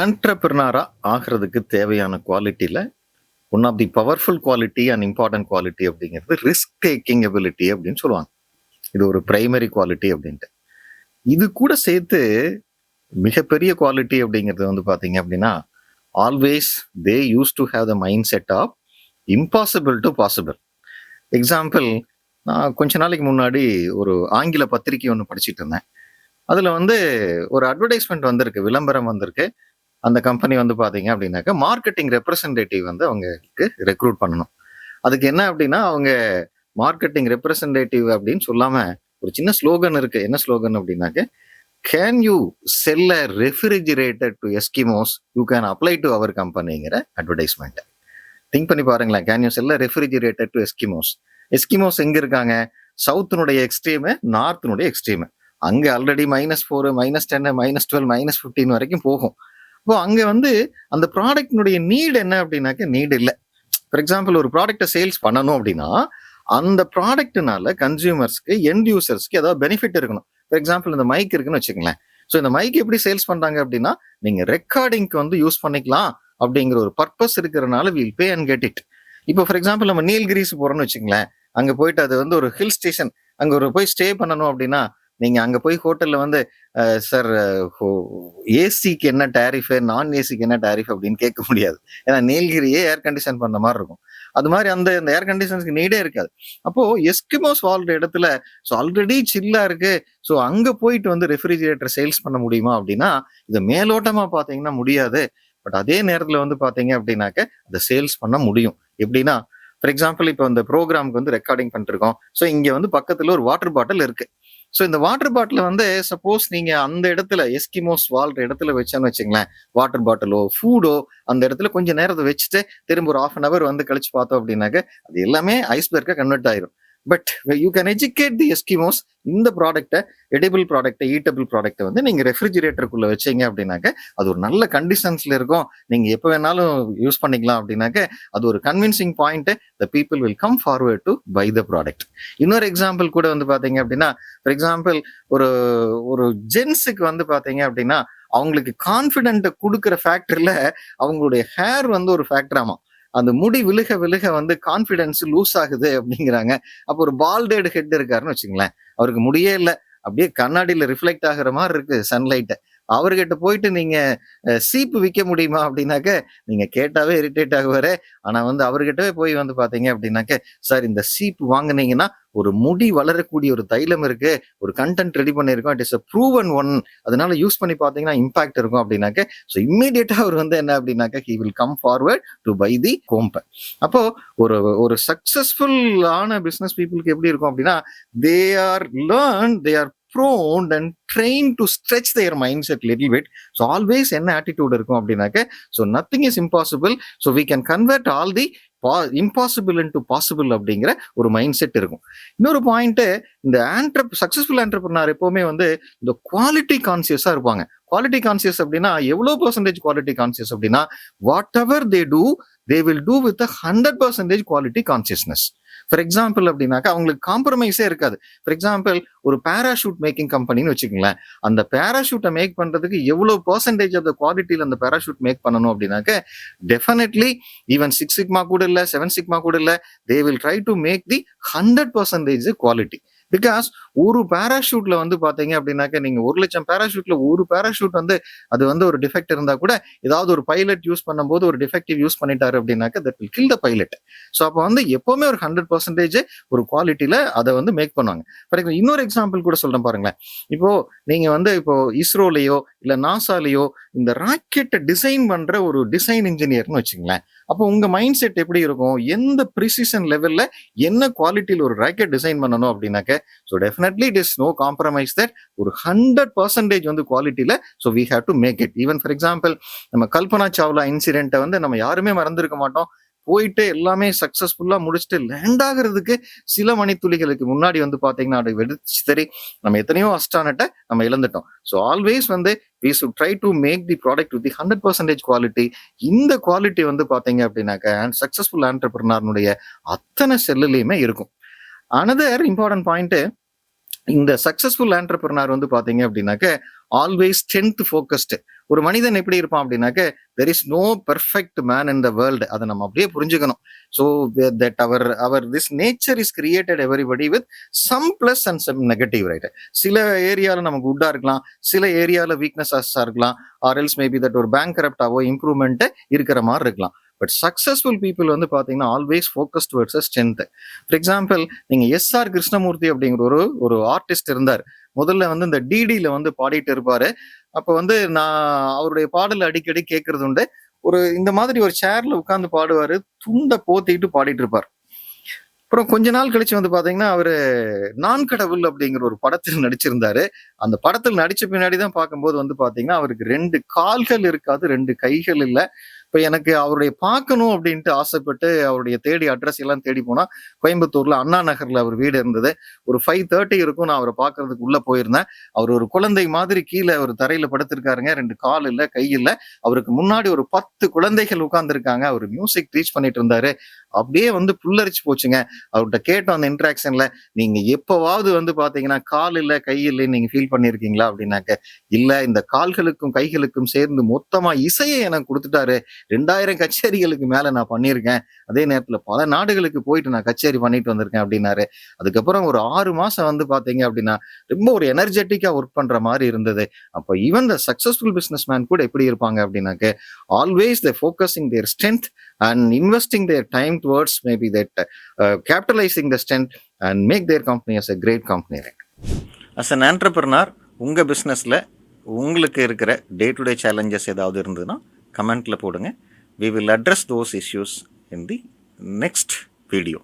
ஆண்டர்பிரினரா ஆகிறதுக்கு தேவையான குவாலிட்டியில one of the powerful quality and important quality அப்படிங்கிறது ரிஸ்க் டேக்கிங் எபிலிட்டி அப்படின்னு சொல்லுவாங்க. இது ஒரு பிரைமரி குவாலிட்டி அப்படின்ட்டு. இது கூட சேர்த்து மிகப்பெரிய குவாலிட்டி அப்படிங்கிறது வந்து பார்த்தீங்க அப்படின்னா, always they used to have the mind set of impossible to possible. Example, நான் கொஞ்ச நாளைக்கு முன்னாடி ஒரு ஆங்கில பத்திரிகை ஒன்று படிச்சுட்டு இருந்தேன். அதில் வந்து ஒரு அட்வர்டைஸ்மெண்ட் வந்திருக்கு, விளம்பரம் வந்திருக்கு. அந்த கம்பெனி வந்து பார்த்தீங்க அப்படின்னாக்கா மார்க்கெட்டிங் ரெப்ரசன்டேட்டிவ் வந்து அவங்களுக்கு ரெக்ரூட் பண்ணணும். அதுக்கு என்ன அப்படின்னா, அவங்க மார்க்கெட்டிங் ரெப்ரசன்டேட்டிவ் அப்படின்னு சொல்லாம ஒரு சின்ன ஸ்லோகன் இருக்கு. என்ன ஸ்லோகன் அப்படின்னாக்க, can you sell a refrigerator to Eskimos you can apply to our கம்பெனிங்கிற அட்வர்டைஸ்மெண்ட். திங்க் பண்ணி பாருங்களேன். Can you sell a refrigerator to Eskimos. Eskimos எங்க இருக்காங்க? சவுத்தினுடைய எக்ஸ்ட்ரீமு, நார்த்தினுடைய எக்ஸ்ட்ரீமு. அங்க ஆல்ரெடி -4, -10, -12, -15 வரைக்கும் போகும். இப்போ அங்க வந்து அந்த ப்ராடக்ட்னுடைய நீட் என்ன அப்படின்னாக்க நீட் இல்லை. ஃபார் எக்ஸாம்பிள், ஒரு ப்ராடக்டை சேல்ஸ் பண்ணணும் அப்படின்னா அந்த ப்ராடக்ட்னால கன்சியூமர்ஸ்க்கு, எண்ட் யூசர்ஸ்க்கு ஏதாவது பெனிஃபிட் இருக்கணும். ஃபார் எக்ஸாம்பிள், இந்த மைக் இருக்குன்னு வச்சுக்கங்களேன். ஸோ இந்த மைக் எப்படி சேல்ஸ் பண்றாங்க அப்படின்னா, நீங்க ரெக்கார்டிங்க்கு வந்து யூஸ் பண்ணிக்கலாம் அப்படிங்கிற ஒரு பர்பஸ் இருக்கிறனால will pay and get it. இப்போ ஃபார் எக்ஸாம்பிள், நம்ம நீல்கிரிஸ் போறோம்னு வச்சுங்களேன். அங்க போயிட்டு அது வந்து ஒரு ஹில் ஸ்டேஷன், அங்க ஒரு போய் ஸ்டே பண்ணணும் அப்படின்னா, நீங்க அங்க போய் ஹோட்டல்ல வந்து சார் ஏசிக்கு என்ன டேரிஃப், நான் ஏசிக்கு என்ன டேரிஃப் அப்படின்னு கேட்க முடியாது. ஏன்னா நீலகிரியே ஏர் கண்டிஷன் பண்ண மாதிரி இருக்கும். அது மாதிரி அந்த ஏர் கண்டிஷன்ஸ்க்கு நீடே இருக்காது. அப்போ எஸ்கிமோஸ் வாழ்ற இடத்துல ஸோ ஆல்ரெடி சில்லா இருக்கு. ஸோ அங்க போயிட்டு வந்து ரெஃப்ரிஜிரேட்டர் சேல்ஸ் பண்ண முடியுமா அப்படின்னா, இதை மேலோட்டமா பாத்தீங்கன்னா முடியாது. பட் அதே நேரத்துல வந்து பாத்தீங்க அப்படின்னாக்க அதை சேல்ஸ் பண்ண முடியும். எப்படின்னா, ஃபார் எக்ஸாம்பிள், இப்போ இந்த ப்ரோக்ராமுக்கு வந்து ரெக்கார்டிங் பண்ணிருக்கோம். ஸோ இங்க வந்து பக்கத்துல ஒரு வாட்டர் பாட்டில் இருக்கு. ஸோ இந்த வாட்டர் பாட்டில் வந்து சப்போஸ் நீங்க அந்த இடத்துல எஸ்கிமோஸ் வாழ்ற இடத்துல வச்சோன்னு வச்சுங்களேன், வாட்டர் பாட்டிலோ ஃபுடோ அந்த இடத்துல கொஞ்சம் நேரத்தை வச்சுட்டு திரும்ப ஒரு 1/2 hour வந்து கழிச்சு பார்த்தோம் அப்படின்னாக்க அது எல்லாமே ஐஸ்பெர்க்கா கன்வெர்ட் ஆயிரும். But you can educate the Eskimos. இந்த ப்ராடக்ட்டை, எடிபிள் ப்ராடக்ட்டை, ஈட்டபிள் ப்ராடக்ட்டை வந்து நீங்க ரெஃப்ரிஜிரேட்டருக்குள்ள வச்சீங்க அப்படின்னாக்க அது ஒரு நல்ல கண்டிஷன்ஸ்ல இருக்கும். நீங்க எப்போ வேணாலும் யூஸ் பண்ணிக்கலாம் அப்படின்னாக்க அது ஒரு convincing point. The people will come forward to buy the product. இன்னொரு எக்ஸாம்பிள் கூட வந்து பாத்தீங்க அப்படின்னா, ஃபார் எக்ஸாம்பிள், ஒரு ஒரு ஜென்ஸுக்கு வந்து பாத்தீங்க அப்படின்னா அவங்களுக்கு கான்பிடென்ட் கொடுக்குற ஃபேக்டர்ல அவங்களுடைய ஹேர் வந்து ஒரு ஃபேக்டராமா. அந்த முடி விழுக விழுக வந்து கான்பிடன்ஸ் லூஸ் ஆகுது அப்படிங்கிறாங்க. அப்போ ஒரு பால்டேட் ஹெட் இருக்காருன்னு வச்சுங்களேன், அவருக்கு முடியே இல்லை, அப்படியே கண்ணாடியில ரிஃப்ளெக்ட் ஆகுற மாதிரி இருக்கு சன்லைட். அவர்கிட்ட போயிட்டு நீங்க சீப்பு விற்க முடியுமா அப்படின்னாக்க நீங்க கேட்டாவே இரிட்டேட் ஆகுவாரு. ஆனா வந்து அவர்கிட்டவே போய் வந்து பாத்தீங்க அப்படின்னாக்க, சார் இந்த சீப்பு வாங்கினீங்கன்னா ஒரு முடி வளரக்கூடிய ஒரு தைலம் இருக்கு, ஒரு கண்டென்ட் ரெடி பண்ணிருக்கோம், it is a proven one, அதனால யூஸ் பண்ணி பாத்தீங்கன்னா இம்பாக்ட் இருக்கும் அப்படின்னாக்க, ஸோ இம்மீடியட்டா அவர் வந்து என்ன அப்படின்னாக்க he will come forward to buy the கோம்ப. அப்போ ஒரு ஒரு சக்சஸ்ஃபுல் ஆன பிசினஸ் பீப்புளுக்கு எப்படி இருக்கும் அப்படின்னா, they are learn, they are prone and trained to stretch their mindset little bit. So always என்ன attitude இருக்கும் அப்படின்னாக்க, so nothing is impossible, so we can convert all the impossible into possible அப்படிங்கிற ஒரு mind set இருக்கும். இன்னொரு point, இந்த successful entrepreneur எப்பவுமே வந்து இந்த குவாலிட்டி கான்சியஸா இருப்பாங்க. குவாலிட்டி கான்சியஸ் அப்படின்னா எவ்வளவு பெர்சன்டேஜ் குவாலிட்டி கான்சியஸ் அப்படின்னா, what ever they do they will do with a 100% quality consciousness. For example அப்படின்னாக்கா அவங்களுக்கு காம்ப்ரமைஸே இருக்காது. ஃபார் எக்ஸாம்பிள், ஒரு பேராஷூட் மேக்கிங் கம்பெனின்னு வச்சுக்கோங்களேன். அந்த பேராஷூட்டை மேக் பண்றதுக்கு எவ்வளவு பெர்சன்டேஜ் ஆஃப் த குவாலிட்டியில் அந்த பேராஷூட் மேக் பண்ணணும் அப்படின்னாக்க, டெஃபினெட்லி ஈவன் 6 சிக்மா கூட இல்லை, 7 சிக்மா கூட இல்லை, they will try to make the 100% quality. Because ஒரு பேராஷூட்ல வந்து பாத்தீங்க அப்படின்னாக்க, நீங்க 1,00,000 பேராஷூட்ல ஒரு பேராஷூட் வந்து அது வந்து ஒரு டிஃபெக்ட் இருந்தா கூட, ஏதாவது ஒரு பைலட் யூஸ் பண்ணும்போது ஒரு டிஃபெக்டிவ் யூஸ் பண்ணிட்டாரு அப்படின்னாக்க that will kill the pilot. So அப்போ வந்து எப்பவுமே ஒரு 100% ஒரு குவாலிட்டியில அதை வந்து மேக் பண்ணுவாங்க. ஃபார் எக்ஸாம்பிள், இன்னொரு எக்ஸாம்பிள் கூட சொல்றேன் பாருங்களேன். இப்போ நீங்க வந்து இப்போ இஸ்ரோலையோ இல்ல நாசாலேயோ இந்த ராக்கெட்டை டிசைன் பண்ற ஒரு டிசைன் இன்ஜினியர்னு வச்சுங்களேன். அப்போ உங்க மைண்ட் செட் எப்படி இருக்கும்? எந்த ப்ரிசிஷன் லெவல்ல என்ன குவாலிட்டியில் ஒரு ராக்கெட் டிசைன் பண்ணணும் அப்படின்னாக்க, so definitely it is no compromise that ஒரு 100% வந்து குவாலிட்டியில. So we have to make it. Even for example, நம்ம கல்பனா சாவ்லா இன்சிடென்ட்டை வந்து நம்ம யாருமே மறந்துருக்க மாட்டோம். போயிட்டு எல்லாமே சக்சஸ்ஃபுல்லா முடிச்சுட்டு லேண்ட் ஆகுறதுக்கு சில மணித்துளிகளுக்கு முன்னாடி வந்து பாத்தீங்கன்னா அது வெடிச்சு சரி, நம்ம எத்தனையோ அஸ்டானட்டை நம்ம இழந்துட்டோம். ஸோ ஆல்வேஸ் வந்து we should try to make the product with the 100% quality. இந்த குவாலிட்டி வந்து பாத்தீங்க அப்படின்னாக்க சக்சஸ்ஃபுல் ஆண்டர்பிரினருடைய அத்தனை செல்லுலையுமே இருக்கும். அனதர் இம்பார்ட்டன்ட் பாயிண்ட், இந்த சக்சஸ்ஃபுல் ஆண்டர்பிரினர் வந்து பாத்தீங்க அப்படின்னாக்க ஆல்வேஸ் ஸ்ட்ரென்த் ஃபோக்கஸ்டு. ஒரு மனிதன் எப்படி இருப்பான் அப்படின்னாக்க, there is no perfect man in the world. அதை நம்ம அப்படியே புரிஞ்சுக்கணும். ஸோ தட் அவர் அவர் this nature is created everybody with some plus and some negative, right? சில ஏரியாவில் நமக்கு குட்டா இருக்கலாம், சில ஏரியாவில் வீக்னஸஸாக இருக்கலாம், ஆர் எல்ஸ் மேபி தட் ஒரு பேங்க் கரப்டாவோ இம்ப்ரூவ்மெண்ட்டு இருக்கிற மாதிரி இருக்கலாம். பட் சக்ஸஸ்ஃபுல் பீப்புள் வந்து பார்த்தீங்கன்னா always focus towards a strength. For example, நீங்கள் எஸ்ஆர் கிருஷ்ணமூர்த்தி அப்படிங்கிற ஒரு ஆர்டிஸ்ட் இருந்தார். முதல்ல வந்து இந்த டிடியில் வந்து பாடிட்டு இருப்பாரு. அப்போ வந்து நான் அவருடைய பாடல் அடிக்கடி கேட்கறது உண்டு. இந்த மாதிரி ஒரு சேர்ல உட்காந்து பாடுவாரு, துண்டை போத்திட்டு பாடிட்டு இருப்பார். அப்புறம் கொஞ்ச நாள் கழிச்சு வந்து பாத்தீங்கன்னா அவரு நான் கடவுள் அப்படிங்கிற ஒரு படத்தில் நடிச்சிருந்தாரு. அந்த படத்தில் நடிச்ச பின்னாடி தான் பார்க்கும்போது வந்து பாத்தீங்கன்னா அவருக்கு 2 கால்கள் இருக்காது, 2 கைகள் இல்ல. இப்ப எனக்கு அவருடைய பார்க்கணும் அப்படின்ட்டு ஆசைப்பட்டு அவருடைய அட்ரஸ் எல்லாம் தேடி போனா கோயம்புத்தூர்ல அண்ணா நகர்ல அவர் வீடு இருந்தது. ஒரு 5:30 இருக்கும். நான் அவரை பார்க்கறதுக்கு உள்ள போயிருந்தேன். அவர் ஒரு குழந்தை மாதிரி கீழே ஒரு தரையில படுத்திருக்காருங்க. 2 கால் இல்ல, கை இல்ல. அவருக்கு முன்னாடி ஒரு 10 குழந்தைகள் உட்கார்ந்துருக்காங்க. அவர் மியூசிக் டீச் பண்ணிட்டு இருந்தாரு. அப்படியே வந்து புல்லரிச்சு போச்சுங்க. அவர்கிட்ட கேட்டோம் அந்த இன்ட்ராக்ஷன்ல, நீங்க எப்பவாவது வந்து பாத்தீங்கன்னா கால் இல்ல, கை இல்லைன்னு நீங்க ஃபீல் பண்ணிருக்கீங்களா அப்படின்னாக்க, இல்ல, இந்த கால்களுக்கும் கைகளுக்கும் சேர்ந்து மொத்தமா இசையை எனக்கு கொடுத்துட்டாரு. 2000 கச்சேரிகளுக்கு மேல நான் பண்ணியிருக்கேன். அதே நேரத்துல பல நாடுகளுக்கு போயிட்டு நான் கச்சேரி பண்ணிட்டு வந்திருக்கேன் அப்படின்னாரு. அதுக்கப்புறம் ஒரு 6 மாசம் வந்து பாத்தீங்க அப்படின்னா ரொம்ப ஒரு எனர்ஜெட்டிக்கா ஒர்க் பண்ற மாதிரி இருந்தது. அப்ப even the successful business man கூட எப்படி இருப்பாங்க அப்படின்னாக்க, always they focusing there strength and investing their time towards maybe that capitalizing the strength and make their company as a great company, right? As an entrepreneur, உங்க பிசினஸ்ல உங்களுக்கு இருக்கிற day to day challenges ஏதாவது இருந்ததுன்னா கமெண்ட்ல போடுங்க. We will address those issues in the next video.